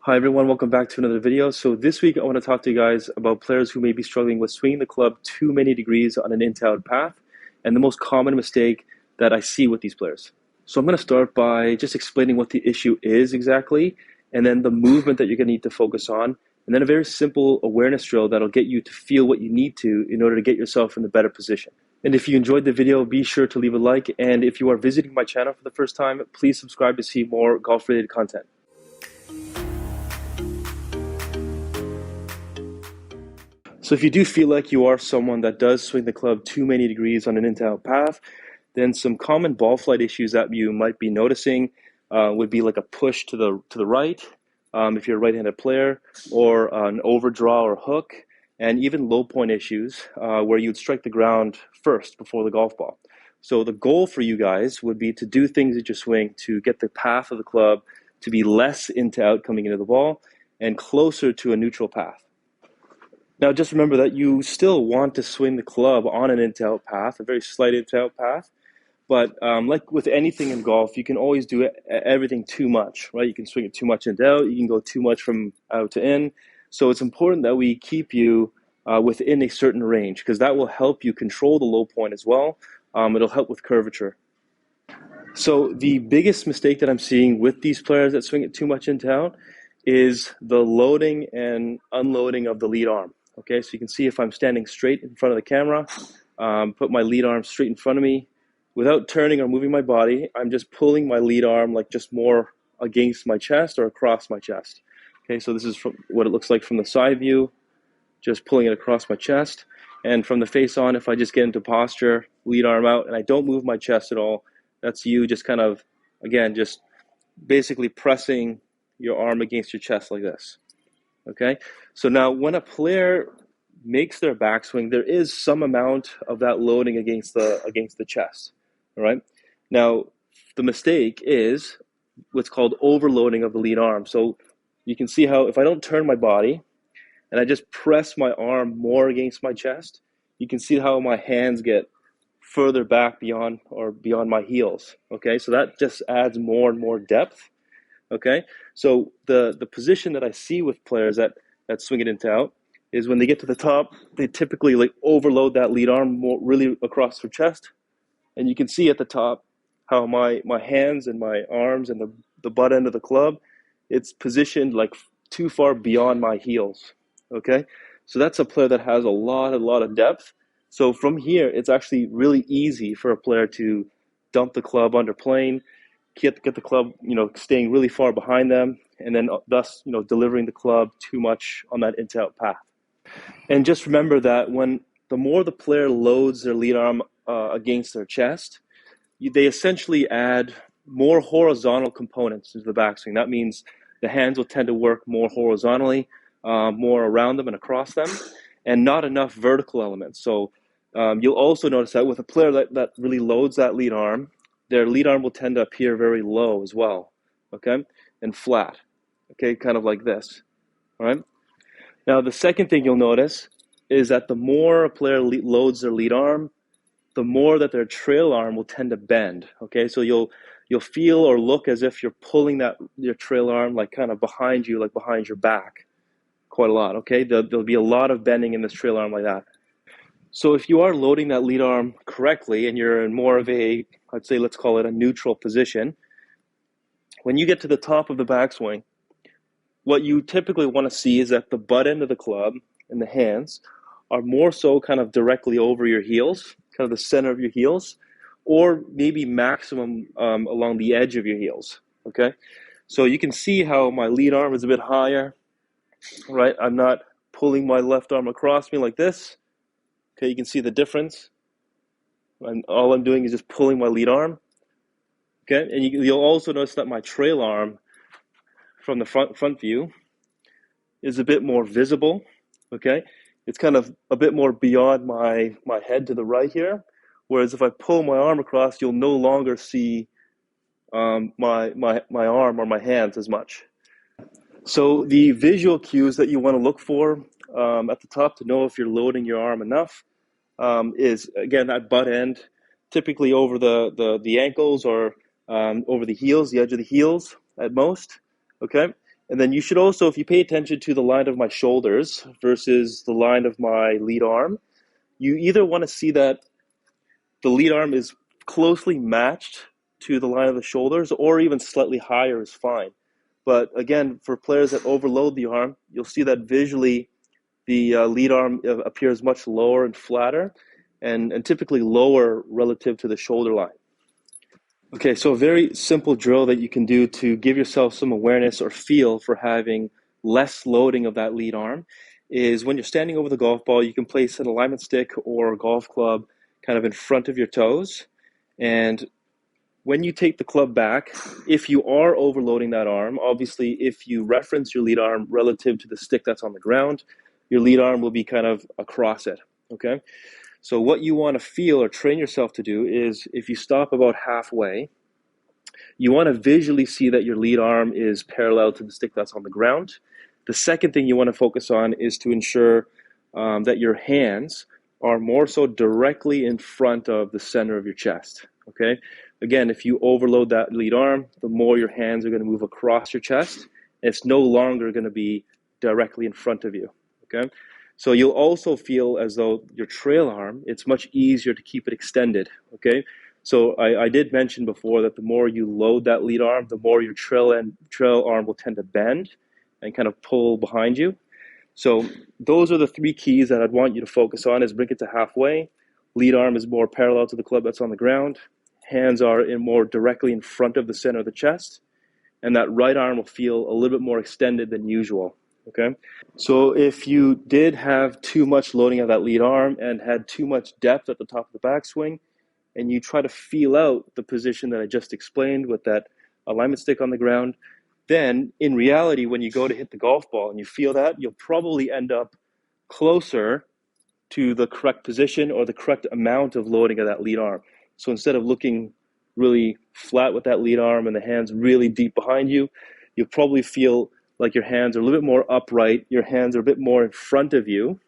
Hi everyone, welcome back to another video. So this week I want to talk to you guys about players who may be struggling with swinging the club too many degrees on an in-to-out path and the most common mistake that I see with these players. So I'm going to start by just explaining what the issue is exactly, and then the movement that you're going to need to focus on, and then a very simple awareness drill that'll get you to feel what you need to in order to get yourself in a better position. And if you enjoyed the video, be sure to leave a like, and if you are visiting my channel for the first time, please subscribe to see more golf-related content. So if you do feel like you are someone that does swing the club too many degrees on an in-to-out path, then some common ball flight issues that you might be noticing would be like a push to the right, if you're a right-handed player, or an overdraw or hook, and even low point issues where you'd strike the ground first before the golf ball. So the goal for you guys would be to do things at your swing to get the path of the club to be less into-out coming into the ball and closer to a neutral path. Now, just remember that you still want to swing the club on an in-to-out path, a very slight in-to-out path. But like with anything in golf, you can always do everything too much, right? You can swing it too much in-to-out. You can go too much from out to in. So it's important that we keep you within a certain range because that will help you control the low point as well. It'll help with curvature. So the biggest mistake that I'm seeing with these players that swing it too much in-to-out is the loading and unloading of the lead arm. Okay, so you can see if I'm standing straight in front of the camera, put my lead arm straight in front of me. Without turning or moving my body, I'm just pulling my lead arm like just more against my chest or across my chest. Okay, so this is from what it looks like from the side view, just pulling it across my chest. And from the face on, if I just get into posture, lead arm out, and I don't move my chest at all, that's you just kind of, again, just basically pressing your arm against your chest like this. Okay, so now when a player makes their backswing, there is some amount of that loading against the chest. All right. Now the mistake is what's called overloading of the lead arm. So you can see how if I don't turn my body and I just press my arm more against my chest, you can see how my hands get further back beyond my heels. Okay, so that just adds more and more depth. Okay, so the position that I see with players that swing it in-to-out is when they get to the top, they typically like overload that lead arm more, really across their chest, and you can see at the top how my hands and my arms and the butt end of the club, it's positioned like too far beyond my heels. Okay, so that's a player that has a lot of depth. So from here, it's actually really easy for a player to dump the club under plane, get the club, staying really far behind them, and then thus, delivering the club too much on that in-to-out path. And just remember that the more the player loads their lead arm against their chest, they essentially add more horizontal components into the backswing. That means the hands will tend to work more horizontally, more around them and across them, and not enough vertical elements. So you'll also notice that with a player that really loads that lead arm, their lead arm will tend to appear very low as well, okay, and flat, okay, kind of like this, all right? Now, the second thing you'll notice is that the more a player loads their lead arm, the more that their trail arm will tend to bend, okay? So you'll feel or look as if you're pulling your trail arm like kind of behind you, like behind your back quite a lot, okay? There'll be a lot of bending in this trail arm like that. So if you are loading that lead arm correctly and you're in more of let's call it a neutral position, when you get to the top of the backswing, what you typically want to see is that the butt end of the club and the hands are more so kind of directly over your heels, kind of the center of your heels, or maybe maximum along the edge of your heels, okay? So you can see how my lead arm is a bit higher, right? I'm not pulling my left arm across me like this. Okay, you can see the difference. And all I'm doing is just pulling my lead arm. Okay, and you'll also notice that my trail arm from the front view is a bit more visible. Okay, it's kind of a bit more beyond my head to the right here. Whereas if I pull my arm across, you'll no longer see my arm or my hands as much. So the visual cues that you want to look for at the top to know if you're loading your arm enough is, again, that butt end, typically over the ankles or over the heels, the edge of the heels at most, okay? And then you should also, if you pay attention to the line of my shoulders versus the line of my lead arm, you either want to see that the lead arm is closely matched to the line of the shoulders, or even slightly higher is fine. But again, for players that overload the arm, you'll see that visually the lead arm appears much lower and flatter, and typically lower relative to the shoulder line. Okay, so a very simple drill that you can do to give yourself some awareness or feel for having less loading of that lead arm is when you're standing over the golf ball, you can place an alignment stick or a golf club kind of in front of your toes. And when you take the club back, if you are overloading that arm, obviously if you reference your lead arm relative to the stick that's on the ground, your lead arm will be kind of across it, okay? So what you want to feel or train yourself to do is if you stop about halfway, you want to visually see that your lead arm is parallel to the stick that's on the ground. The second thing you want to focus on is to ensure that your hands are more so directly in front of the center of your chest, okay? Again, if you overload that lead arm, the more your hands are going to move across your chest. It's no longer going to be directly in front of you, okay? So you'll also feel as though your trail arm, it's much easier to keep it extended, okay? So I did mention before that the more you load that lead arm, the more your trail arm will tend to bend and kind of pull behind you. So those are the three keys that I'd want you to focus on: is bring it to halfway, lead arm is more parallel to the club that's on the ground, hands are more directly in front of the center of the chest, and that right arm will feel a little bit more extended than usual, okay? So if you did have too much loading of that lead arm and had too much depth at the top of the backswing, and you try to feel out the position that I just explained with that alignment stick on the ground, then in reality, when you go to hit the golf ball and you feel that, you'll probably end up closer to the correct position or the correct amount of loading of that lead arm. So instead of looking really flat with that lead arm and the hands really deep behind you, you'll probably feel like your hands are a little bit more upright, your hands are a bit more in front of you,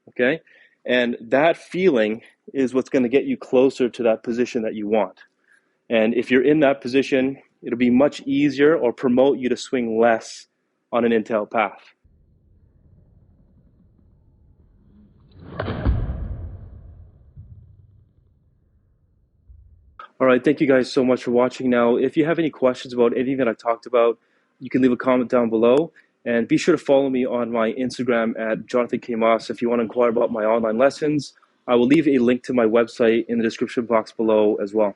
okay? And that feeling is what's going to get you closer to that position that you want. And if you're in that position, it'll be much easier or promote you to swing less on an in-tail path. All right, thank you guys so much for watching. Now, if you have any questions about anything that I talked about, you can leave a comment down below. And be sure to follow me on my Instagram at Jonathan K. Moss if you want to inquire about my online lessons. I will leave a link to my website in the description box below as well.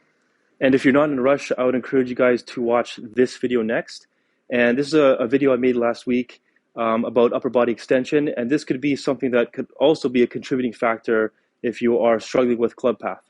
And if you're not in a rush, I would encourage you guys to watch this video next. And this is a video I made last week about upper body extension. And this could be something that could also be a contributing factor if you are struggling with club path.